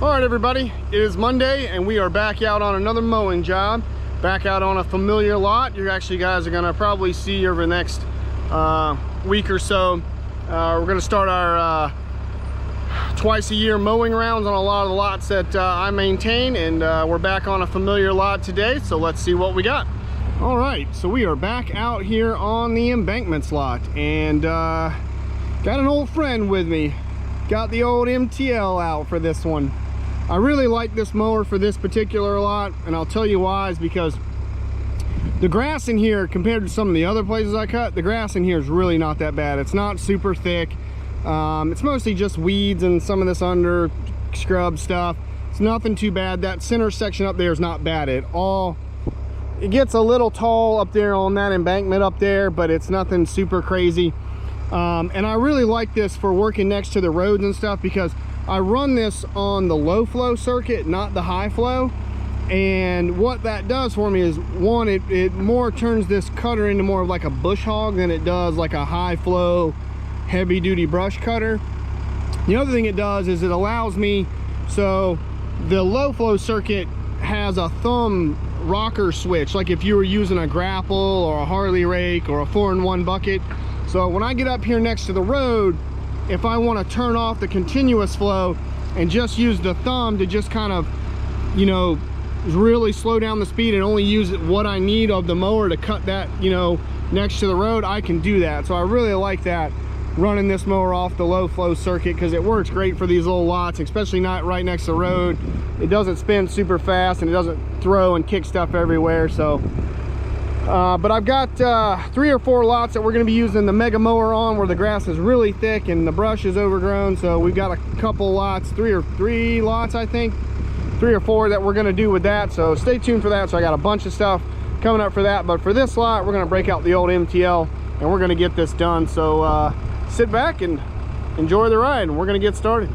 All right, everybody, it is Monday and we are back out on another mowing job, back out on a familiar lot. You actually guys are gonna probably see over the next week or so. We're gonna start our twice a year mowing rounds on a lot of the lots that I maintain, and we're back on a familiar lot today, so let's see what we got. All right, so we are back out here on the Embankments lot, and got an old friend with me. Got the old MTL out for this one. I really like this mower for this particular lot, and I'll tell you why. Is because the grass in here, compared to some of the other places I cut, the grass in here is really not that bad. It's not super thick. It's mostly just weeds and some of this under scrub stuff. It's nothing too bad. That center section up there is not bad at all. It gets a little tall up there on that embankment up there, but it's nothing super crazy. And I really like this for working next to the roads and stuff, because I run this on the low flow circuit, not the high flow. And what that does for me is, one, it more turns this cutter into more of like a bush hog than it does like a high flow heavy duty brush cutter. The other thing it does is it allows me, so the low flow circuit has a thumb rocker switch, like if you were using a grapple or a Harley rake or a 4-in-1 bucket. So when I get up here next to the road, if I want to turn off the continuous flow and just use the thumb to just kind of, you know, really slow down the speed and only use what I need of the mower to cut that, you know, next to the road, I can do that. So I really like that, running this mower off the low flow circuit, because it works great for these little lots, especially not right next to the road. It doesn't spin super fast and it doesn't throw and kick stuff everywhere. So but I've got 3 or 4 lots that we're going to be using the mega mower on, where the grass is really thick and the brush is overgrown. So we've got a couple lots, 3 lots, I think, 3 or 4 that we're going to do with that. So stay tuned for that. So I got a bunch of stuff coming up for that, but for this lot, we're going to break out the old MTL and we're going to get this done. So sit back and enjoy the ride, and we're going to get started.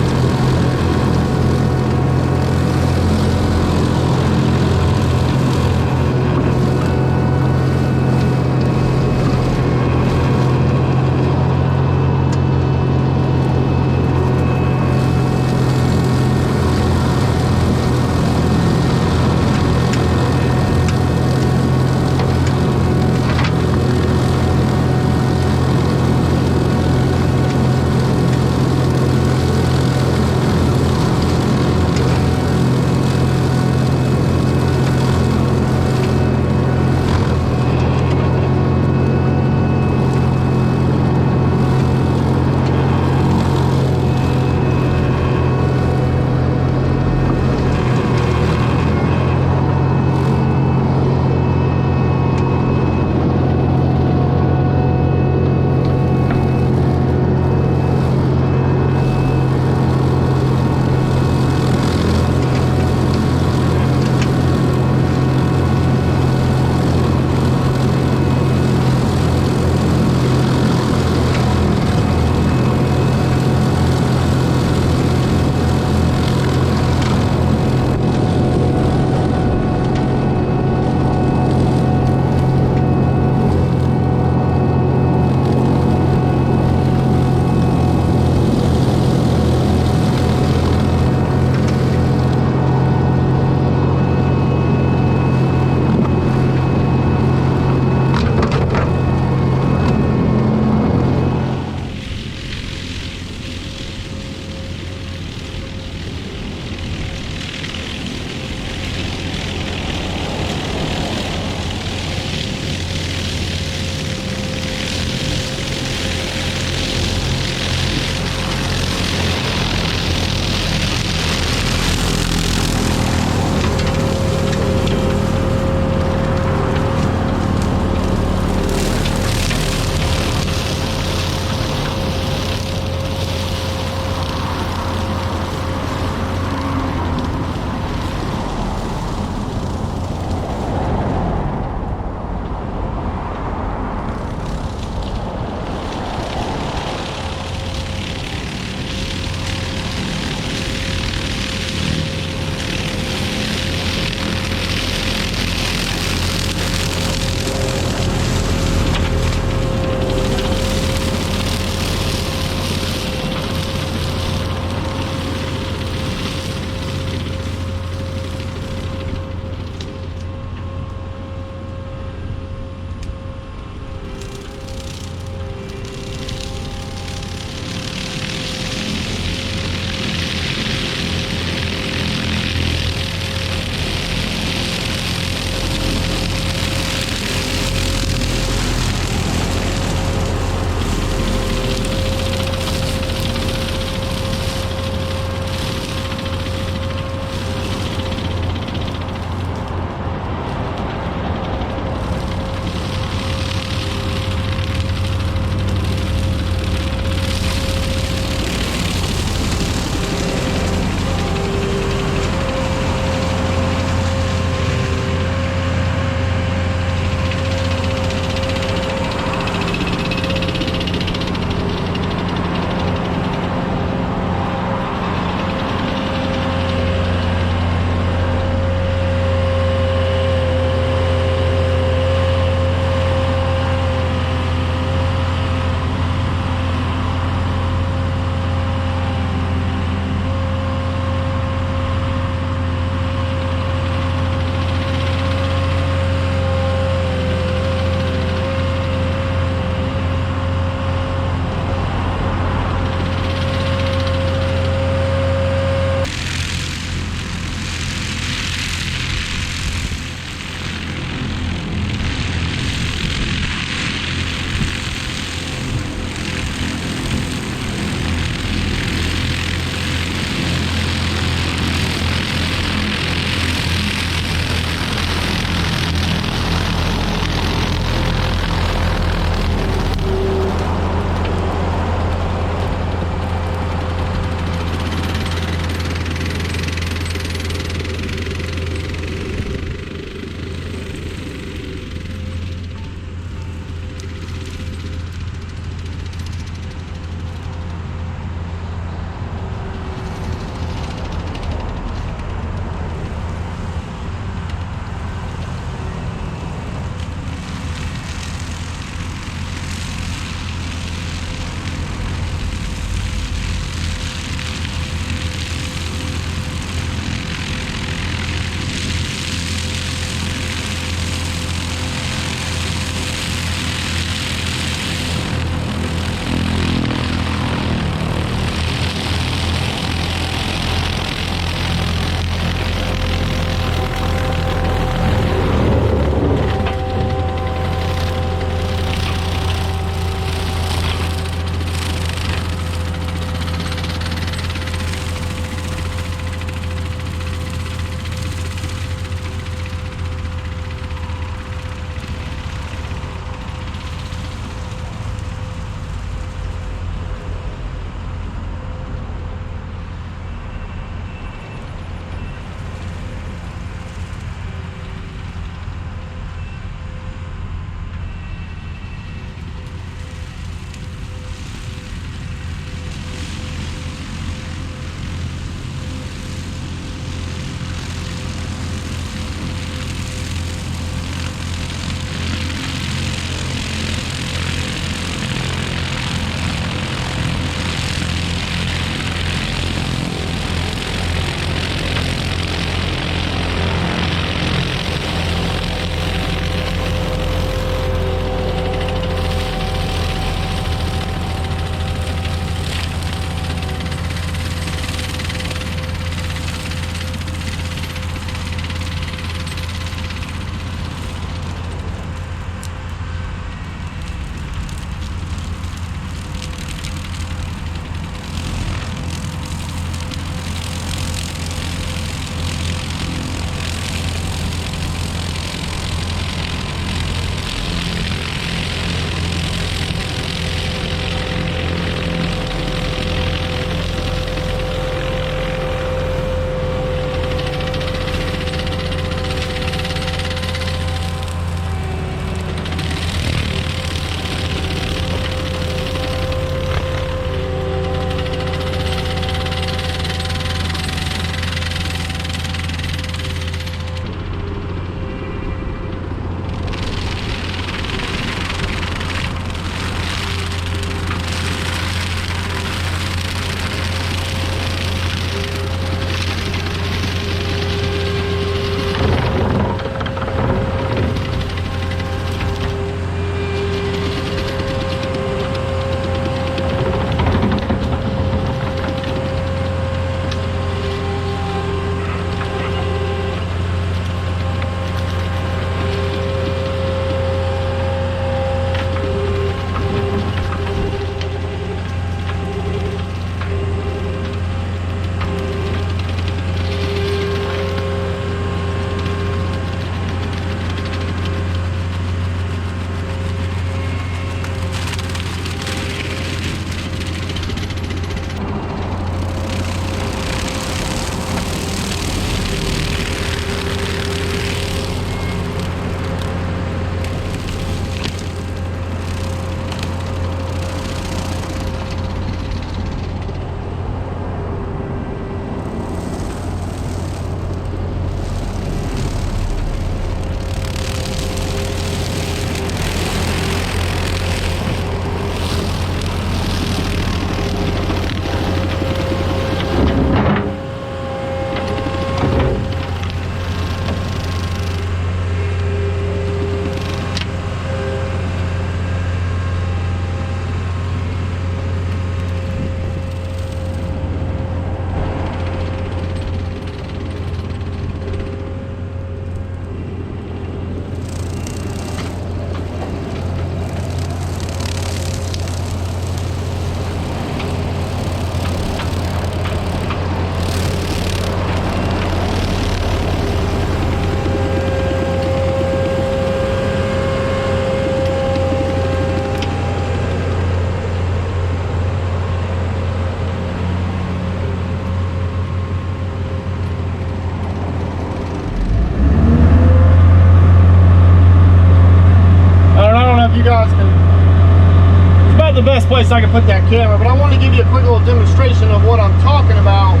best place I can put that camera, but I want to give you a quick little demonstration of what I'm talking about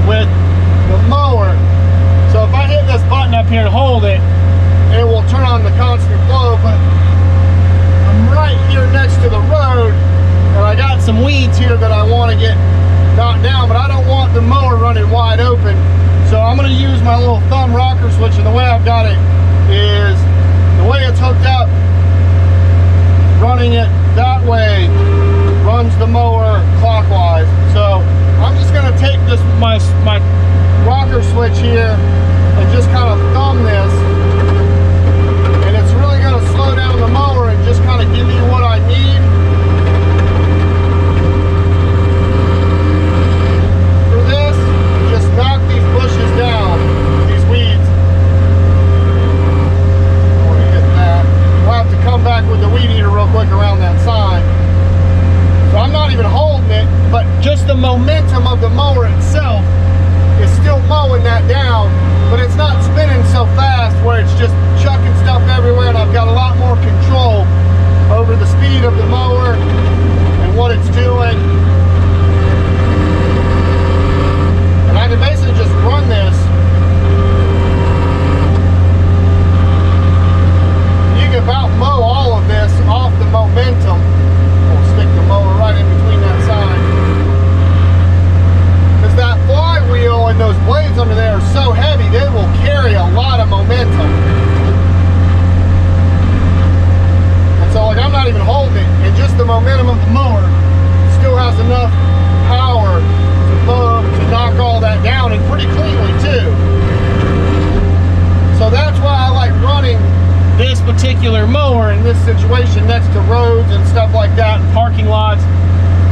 with the mower. So if I hit this button up here to hold it, it will turn on the constant flow, but I'm right here next to the road, and I got some weeds here that I want to get knocked down, but I don't want the mower running wide open. So I'm going to use my little thumb rocker switch, and the way I've got it is, the way it's hooked up, running it that way runs the mower clockwise. So I'm just going to take this my rocker switch here and just kind of thumb this, and it's really going to slow down the mower and just kind of give me what I need. For this, just knock these bushes down, these weeds. I want to hit that. We'll have to come back with the weed eater real quick around that sign. So I'm not even holding it, but just the momentum of the mower itself is still mowing that down, but it's not spinning so fast where it's just chucking stuff everywhere, and I've got a lot more control over the speed of the mower and what it's doing. And I can basically just run this. You can about mow all of this off the momentum. We'll stick the mower right in between that sign. Because that flywheel and those blades under there are so heavy, they will carry a lot of momentum. And so, like, I'm not even holding it, and just the momentum of the mower still has enough power to mow, to knock all that down, and pretty cleanly too. So that's why I like running this particular mower in this situation next to roads and stuff like that, and parking lots,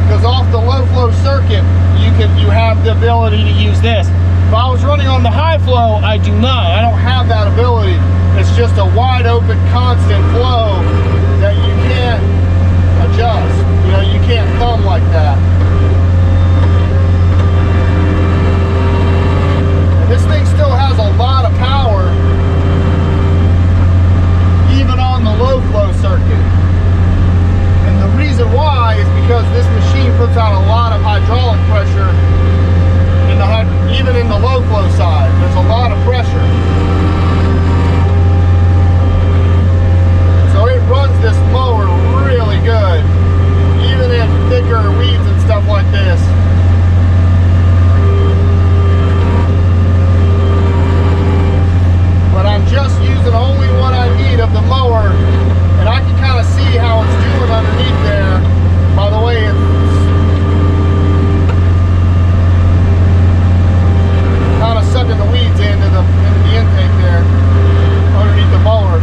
because off the low flow circuit you have the ability to use this. If I was running on the high flow, I do not. I don't have that ability. It's just a wide open constant flow that you can't adjust. You know, you can't thumb like that. And this thing still has a lot of power even on the low flow circuit. And the reason why is because this machine puts out a lot of hydraulic pressure in the, even in the low flow side. There's a lot of pressure. So it runs this mower really good, even in thicker weeds and stuff like this. But I'm just using only what I need of the mower, and I can kind of see how it's doing underneath there by the way it's kind of sucking the weeds into the intake there underneath the mower.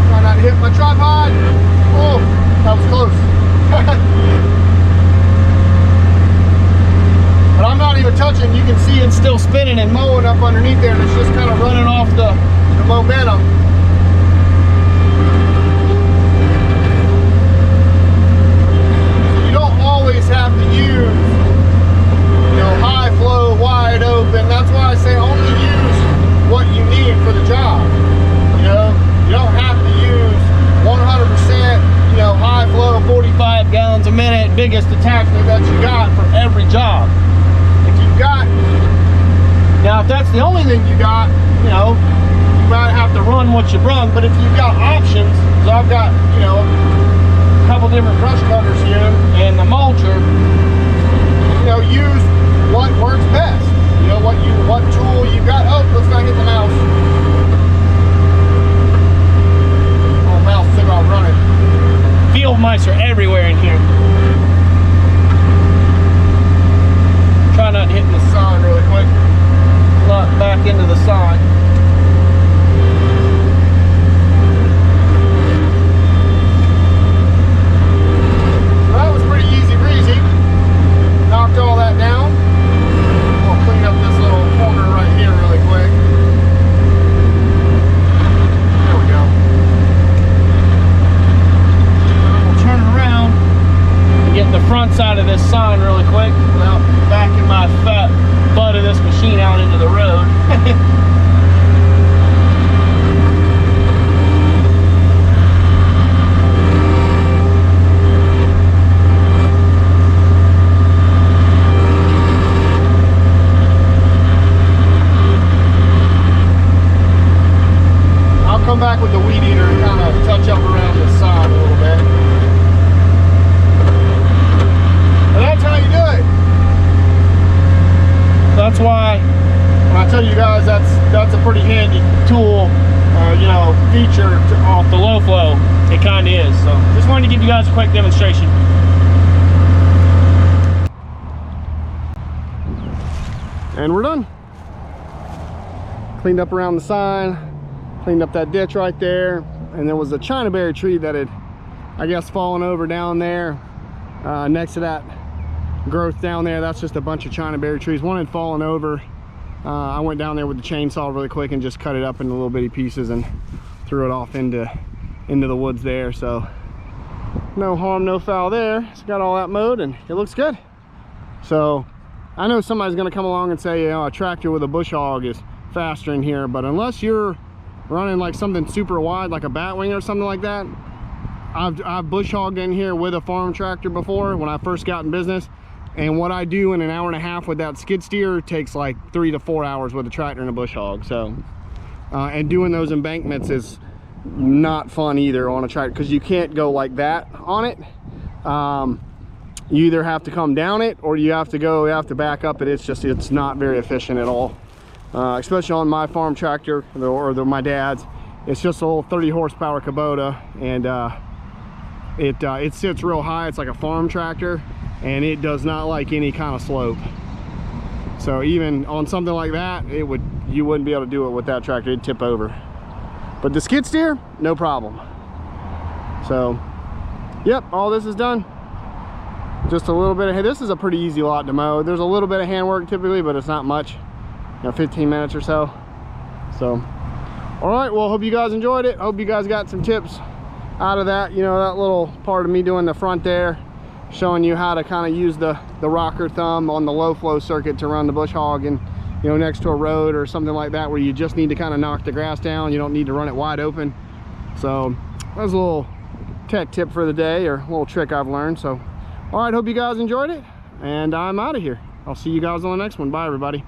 Try not to hit my tripod. Oh, that was close. But I'm not even touching. You can see it's still spinning and mowing up underneath there, and it's just kind of running off the momentum. You don't always have to use, you know, high flow, wide open. That's why I say only use what you need for the job. You know, you don't have to use 100%, you know, high flow, 45 gallons a minute, biggest attachment that you got for every job. Now, if that's the only thing you got, you know, you might have to run what you run. But if you've got options, so I've got, you know, a couple different brush cutters here and the mulcher, you know, use what works best. You know, what tool you got. Oh, let's not hit the mouse. Oh, mouse took off running. Field mice are everywhere in here. Try not to hit the sign really quick. Lock back into the sign. So that was pretty easy breezy. Knocked all that down. We'll clean up this little corner right here really quick. There we go. And we'll turn around and get the front side of this sign really quick without backing my fat butt of this machine out into the road. pretty handy tool, you know, feature off the low flow. It kind of is. So just wanted to give you guys a quick demonstration. And we're done. Cleaned up around the sign, cleaned up that ditch right there, and there was a chinaberry tree that had, I guess, fallen over down there next to that growth down there. That's just a bunch of chinaberry trees. One had fallen over. I went down there with the chainsaw really quick and just cut it up into little bitty pieces and threw it off into the woods there. So no harm, no foul there. It's got all that mowed and it looks good. So I know somebody's going to come along and say, you know, a tractor with a bush hog is faster in here, but unless you're running like something super wide, like a batwing or something like that. I've bush hogged in here with a farm tractor before when I first got in business, and what I do in an hour and a half with that skid steer takes like 3 to 4 hours with a tractor and a bush hog. So and doing those embankments is not fun either on a tractor, because you can't go like that on it. You either have to come down it or you have to back up it. It's not very efficient at all, especially on my farm tractor or my dad's. It's just a little 30 horsepower Kubota, and it sits real high. It's like a farm tractor, and it does not like any kind of slope. So even on something like that, you wouldn't be able to do it with that tractor. It'd tip over. But the skid steer, no problem. So yep, all this is done. Just a little bit of, hey, this is a pretty easy lot to mow. There's a little bit of handwork typically, but it's not much, you know, 15 minutes or so. So all right, well, hope you guys enjoyed it. Hope you guys got some tips out of that. You know, that little part of me doing the front there, showing you how to kind of use the rocker thumb on the low flow circuit to run the bush hog, and you know, next to a road or something like that where you just need to kind of knock the grass down. You don't need to run it wide open. So that's a little tech tip for the day, or a little trick I've learned. So all right, hope you guys enjoyed it, and I'm out of here. I'll see you guys on the next one. Bye, everybody.